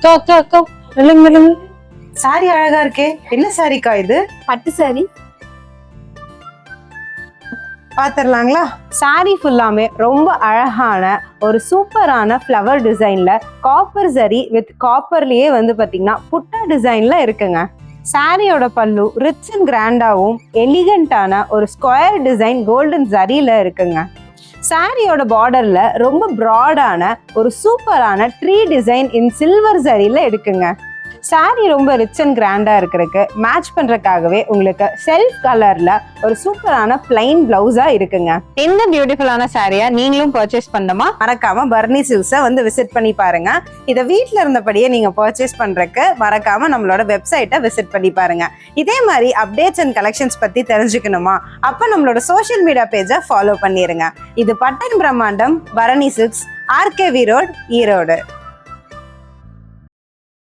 அக்கா அக்கா அக்கா நில்லுங்க நில்லுங்க. சாரி அழகா இருக்கே, என்ன சாரிக்கா இது? பட்டு சாரி. பாத்துடலாங்களா? சாரி ஃபுல்லாமே ரொம்ப அழகான ஒரு சூப்பரான ஃப்ளவர் டிசைன்ல காப்பர் சரி வித் காப்பர்லயே வந்து பாத்தீங்கன்னா புட்டா டிசைன்ல இருக்குங்க. சாரியோட பல்லு ரிச் அண்ட் கிராண்டாவும் எலிகண்டான ஒரு ஸ்கொயர் டிசைன் கோல்டன் ஜரியில இருக்குங்க. சாரியோட பார்டர்ல ரொம்ப ப்ராடான ஒரு சூப்பரான ட்ரீ டிசைன் இன் சில்வர் ஜரியில இருக்குங்க. சாரி ரொம்ப ரிச் அண்ட் கிராண்டா இருக்கிறதுக்கு மேட்ச் பண்றதுக்காகவே உங்களுக்கு செல்ஃப் கலர்ல ஒரு சூப்பரான பிளைன் பிளவுஸா இருக்குங்க. இந்த பியூட்டிஃபுல்லான சாரியா நீங்களும் பர்ச்சேஸ் பண்ணணுமா? மறக்காம பர்னி சில்க்ஸை வந்து விசிட் பண்ணி பாருங்க. இதை வீட்டில் இருந்தபடியே நீங்க பர்ச்சேஸ் பண்றதுக்கு மறக்காம நம்மளோட வெப்சைட்டை விசிட் பண்ணி பாருங்க. இதே மாதிரி அப்டேட்ஸ் அண்ட் கலெக்ஷன்ஸ் பத்தி தெரிஞ்சுக்கணுமா? அப்ப நம்மளோட சோஷியல் மீடியா பேஜை ஃபாலோ பண்ணிருங்க. இது பட்டன் பிரம்மாண்டம் Bharani silks, RKV road, Erode.